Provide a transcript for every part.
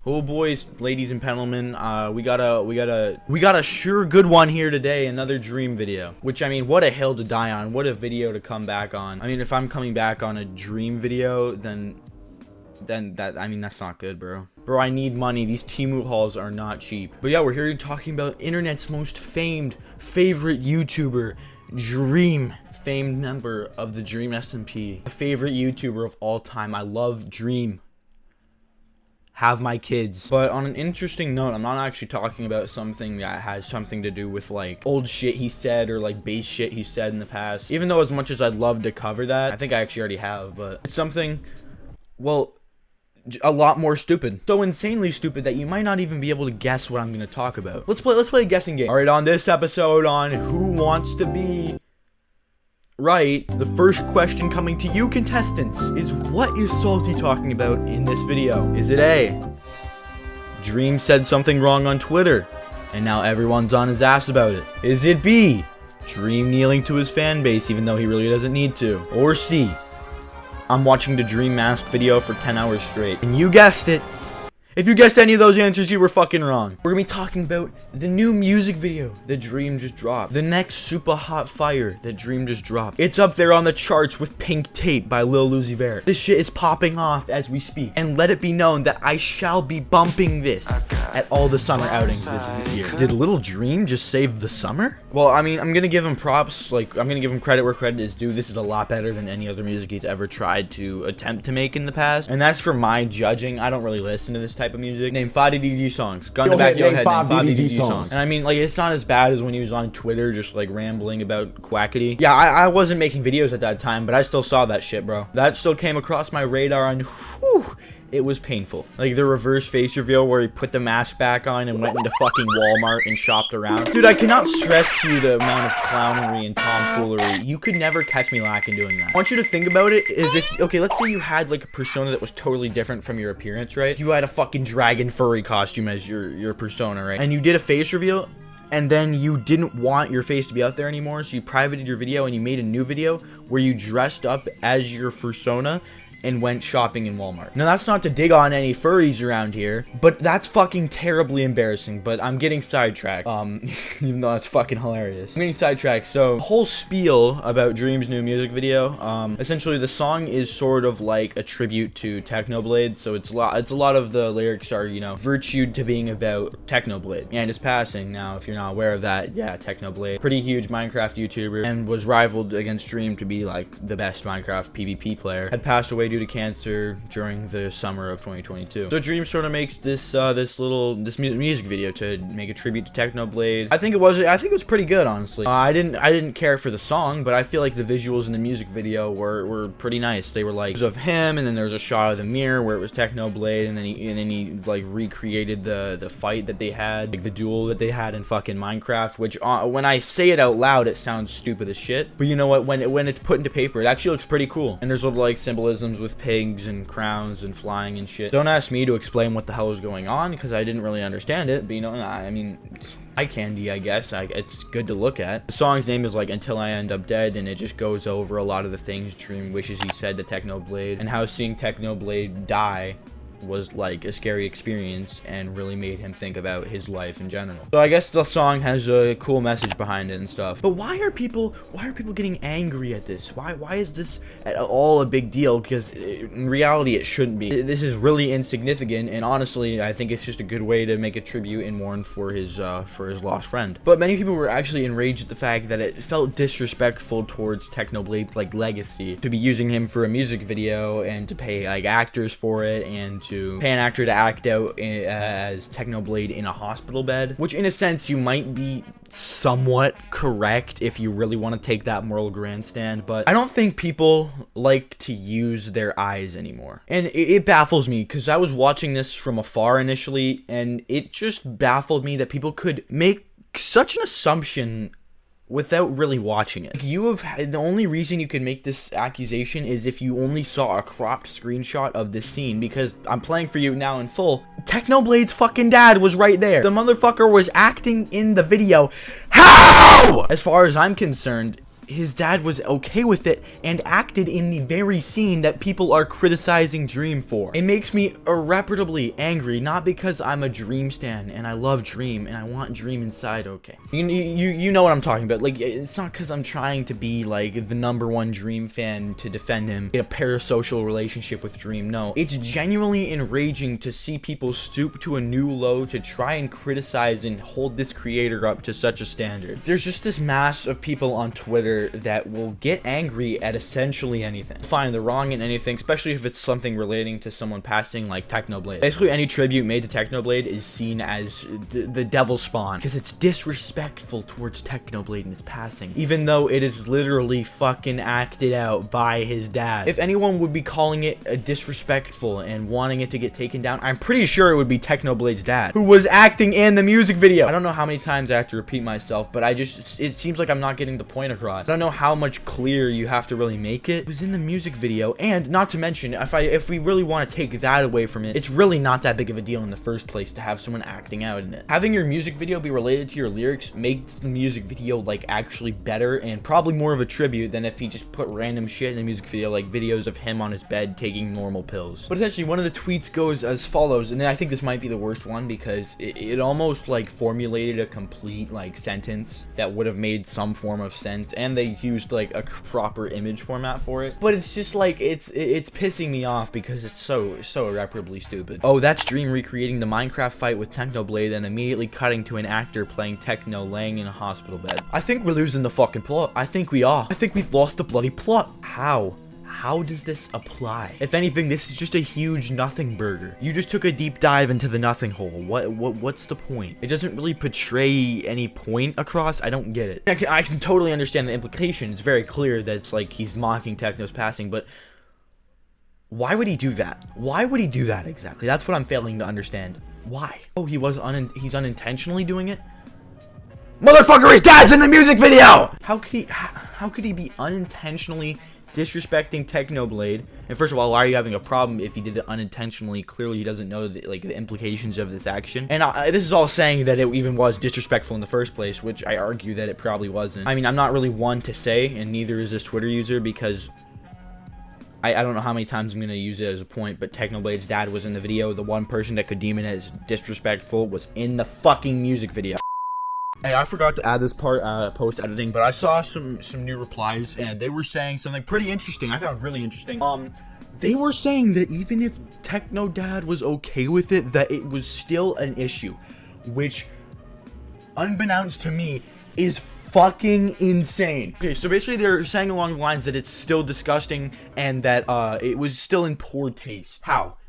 Oh boys, ladies and gentlemen, we got a sure good one here today. Another dream video. Which, I mean, what a hill to die on. What a video to come back on. I mean, if I'm coming back on a dream video, then that's not good, bro. Bro, I need money. These Temu hauls are not cheap. But yeah, we're here talking about internet's most favorite YouTuber, Dream. Famed member of the dreamsmp. My favorite YouTuber of all time. I love Dream. Have my kids. But on an interesting note, I'm not actually talking about something that has something to do with like old shit he said or like base shit he said in the past. Even though as much as I'd love to cover that, I think I actually already have, but it's something, well, a lot more stupid. So insanely stupid that you might not even be able to guess what I'm gonna talk about. Let's play a guessing game. Alright, on this episode on Who Wants to Be Right, the first question coming to you contestants is, what is Salty talking about in this video? Is it A, Dream said something wrong on Twitter and now everyone's on his ass about it? Is it B, Dream kneeling to his fan base even though he really doesn't need to? Or C, I'm watching the Dream mask video for 10 hours straight? And you guessed it. If you guessed any of those answers, you were fucking wrong. We're gonna be talking about the new music video that Dream just dropped. The next super hot fire that Dream just dropped. It's up there on the charts with Pink Tape by Lil Uzi Vert. This shit is popping off as we speak. And let it be known that I shall be bumping this at all the summer outings this year. Did Little Dream just save the summer? Well, I mean, I'm gonna give him props. Like, I'm gonna give him credit where credit is due. This is a lot better than any other music he's ever tried to attempt to make in the past. And that's for my judging. I don't really listen to this type of music. Name 5 DDG songs. Gun to back your head, name 5 DDG songs. And I mean, like, it's not as bad as when he was on Twitter just like rambling about quackity. Yeah, I wasn't making videos at that time, but I still saw that shit, bro. That still came across my radar, and whew, it was painful. Like the reverse face reveal where he put the mask back on and went into fucking Walmart and shopped around. Dude, I cannot stress to you the amount of clownery and tomfoolery. You could never catch me lacking doing that. I want you to think about it as if, okay, let's say you had like a persona that was totally different from your appearance, right? You had a fucking dragon furry costume as your persona, right? And you did a face reveal, and then you didn't want your face to be out there anymore, so you privated your video and you made a new video where you dressed up as your persona and went shopping in Walmart. Now, that's not to dig on any furries around here, but that's fucking terribly embarrassing. But I'm getting sidetracked, even though that's fucking hilarious. I'm getting sidetracked. So, the whole spiel about Dream's new music video, essentially the song is sort of like a tribute to Technoblade. So it's a lot of the lyrics are, you know, virtued to being about Technoblade and his passing. Now, if you're not aware of that, yeah, Technoblade, pretty huge Minecraft YouTuber, and was rivaled against Dream to be like the best Minecraft PvP player, had passed away due to cancer during the summer of 2022. So Dream sort of makes this music video to make a tribute to Technoblade. I think it was pretty good, honestly. I didn't care for the song, but I feel like the visuals in the music video were pretty nice. They were like of him, and then there was a shot of the mirror where it was Technoblade, and then he like recreated the fight that they had, like the duel that they had in fucking Minecraft, which when I say it out loud it sounds stupid as shit, but you know what, when it's put into paper it actually looks pretty cool. And there's little like symbolisms with pigs and crowns and flying and shit. Don't ask me to explain what the hell is going on because I didn't really understand it, but you know, I mean, eye candy, I guess. It's good to look at. The song's name is like Until I End Up Dead, and it just goes over a lot of the things Dream wishes he said to Technoblade, and how seeing Technoblade die was like a scary experience and really made him think about his life in general. So I guess the song has a cool message behind it and stuff. But why are people getting angry at this? Why is this at all a big deal? Because in reality it shouldn't be. This is really insignificant, and honestly I think it's just a good way to make a tribute and mourn for his lost friend. But many people were actually enraged at the fact that it felt disrespectful towards Technoblade's like legacy to be using him for a music video and to pay like actors for it, and to pay an actor to act out as Technoblade in a hospital bed, which in a sense you might be somewhat correct if you really want to take that moral grandstand, but I don't think people like to use their eyes anymore. And it baffles me because I was watching this from afar initially, and it just baffled me that people could make such an assumption without really watching it. Like, the only reason you can make this accusation is if you only saw a cropped screenshot of this scene, because I'm playing for you now in full. Technoblade's fucking dad was right there. The motherfucker was acting in the video. How? As far as I'm concerned, his dad was okay with it and acted in the very scene that people are criticizing Dream for. It makes me irreparably angry, not because I'm a Dream stan and I love Dream and I want Dream inside. Okay, you know what I'm talking about. Like, it's not because I'm trying to be like the #1 Dream fan to defend him in a parasocial relationship with Dream. No, it's genuinely enraging to see people stoop to a new low to try and criticize and hold this creator up to such a standard. There's just this mass of people on Twitter that will get angry at essentially anything. Find the wrong in anything, especially if it's something relating to someone passing, like Technoblade. Basically, any tribute made to Technoblade is seen as the devil spawn, because it's disrespectful towards Technoblade and his passing, even though it is literally fucking acted out by his dad. If anyone would be calling it a disrespectful and wanting it to get taken down, I'm pretty sure it would be Technoblade's dad, who was acting in the music video. I don't know how many times I have to repeat myself, but it seems like I'm not getting the point across. I don't know how much clearer you have to really make it. It was in the music video, and not to mention, if we really want to take that away from it, it's really not that big of a deal in the first place to have someone acting out in it. Having your music video be related to your lyrics makes the music video like actually better and probably more of a tribute than if he just put random shit in the music video, like videos of him on his bed taking normal pills. But essentially, one of the tweets goes as follows, and I think this might be the worst one because it almost like formulated a complete like sentence that would have made some form of sense, and they used like a proper image format for it. But it's just like it's pissing me off because it's so irreparably stupid. Oh, that's Dream recreating the Minecraft fight with Technoblade and immediately cutting to an actor playing Techno laying in a hospital bed. I think we're losing the fucking plot. I think we are. I think we've lost the bloody plot. How does this apply? If anything, this is just a huge nothing burger. You just took a deep dive into the nothing hole. What's the point? It doesn't really portray any point across. I don't get it. I can totally understand the implication. It's very clear that it's like he's mocking Techno's passing, but why would he do that? Why would he do that exactly? That's what I'm failing to understand. Why? Oh, he's unintentionally doing it? Motherfucker, his dad's in the music video! How could he be unintentionally disrespecting Technoblade? And first of all, why are you having a problem if he did it unintentionally? Clearly he doesn't know the implications of this action. And this is all saying that it even was disrespectful in the first place, which I argue that it probably wasn't. I mean, I'm not really one to say, and neither is this Twitter user, because I don't know how many times I'm going to use it as a point, but Technoblade's dad was in the video. The one person that could deem it as disrespectful was in the fucking music video. Hey, I forgot to add this part post editing, but I saw some new replies, and they were saying something pretty interesting. I found really interesting. They were saying that even if Techno Dad was okay with it, that it was still an issue, which, unbeknownst to me, is fucking insane. Okay, so basically they're saying along the lines that it's still disgusting and that it was still in poor taste.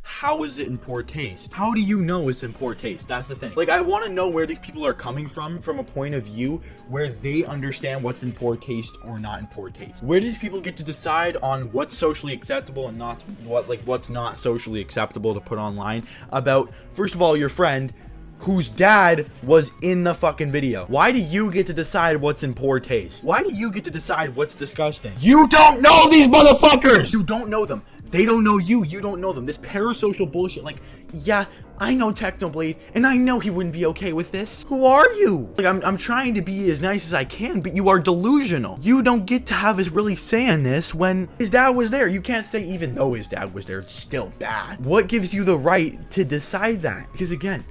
How is it in poor taste? How do you know it's in poor taste? That's the thing. Like, I want to know where these people are coming from a point of view where they understand what's in poor taste or not in poor taste. Where do these people get to decide on what's socially acceptable and not what's not socially acceptable to put online about, first of all, your friend whose dad was in the fucking video? Why do you get to decide what's in poor taste? Why do you get to decide what's disgusting? You don't know these motherfuckers! You don't know them. They don't know you. You don't know them. This parasocial bullshit. Like, yeah, I know Technoblade, and I know he wouldn't be okay with this. Who are you? Like, I'm trying to be as nice as I can, but you are delusional. You don't get to have his really say in this when his dad was there. You can't say even though his dad was there, it's still bad. What gives you the right to decide that? Because again,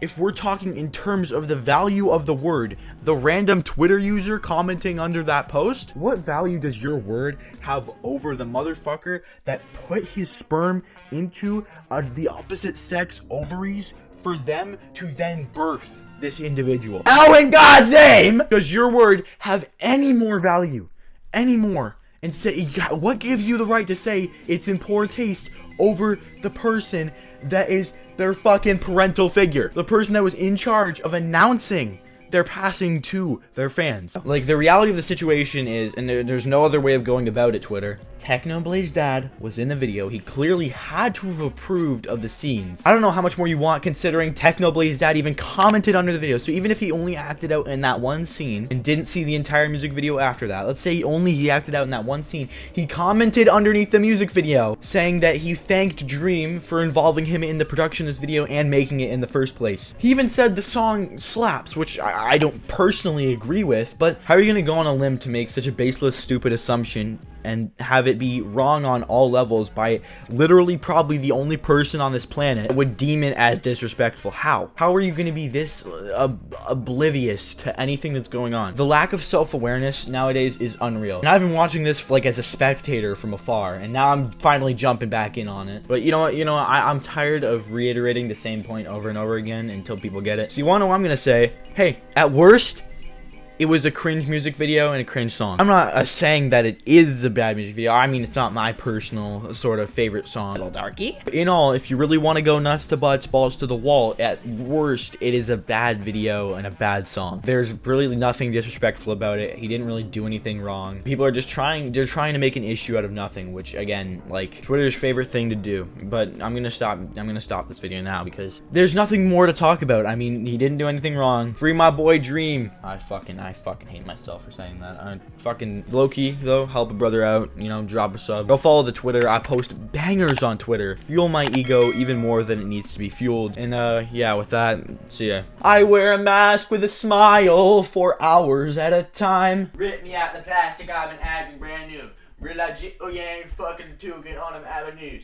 if we're talking in terms of the value of the word, the random Twitter user commenting under that post, what value does your word have over the motherfucker that put his sperm into the opposite sex ovaries for them to then birth this individual? How in God's name does your word have any more value? Any more? And say, what gives you the right to say it's in poor taste over the person that is their fucking parental figure, the person that was in charge of announcing their passing to their fans? Like, the reality of the situation is, and there's no other way of going about it, Twitter, Technoblade's dad was in the video. He clearly had to have approved of the scenes. I don't know how much more you want, considering Technoblade's dad even commented under the video. So even if he only acted out in that one scene and didn't see the entire music video after that, let's say he acted out in that one scene, he commented underneath the music video saying that he thanked Dream for involving him in the production of this video and making it in the first place. He even said the song slaps, which I don't personally agree with, but how are you gonna go on a limb to make such a baseless, stupid assumption and have it be wrong on all levels by literally probably the only person on this planet that would deem it as disrespectful? How are you gonna be this oblivious to anything that's going on? The lack of self-awareness nowadays is unreal, and I've been watching this like as a spectator from afar, and now I'm finally jumping back in on it. But you know what, I'm tired of reiterating the same point over and over again until people get it. So you wanna know what I'm gonna say? Hey, at worst, it was a cringe music video and a cringe song. I'm not saying that it is a bad music video. I mean, it's not my personal sort of favorite song. Little darky. In all, if you really want to go nuts to butts, balls to the wall, at worst, it is a bad video and a bad song. There's really nothing disrespectful about it. He didn't really do anything wrong. People are just trying to make an issue out of nothing, which again, like Twitter's favorite thing to do. But I'm gonna stop this video now because there's nothing more to talk about. I mean, he didn't do anything wrong. Free my boy Dream. I fucking hate myself for saying that. Fucking low-key though, help a brother out, drop a sub. Go follow the Twitter. I post bangers on Twitter. Fuel my ego even more than it needs to be fueled. And yeah, with that, see ya. I wear a mask with a smile for hours at a time. Rip me out the plastic, I've been acting brand new. Real legit, oh yeah, ain't fucking too good on them avenues.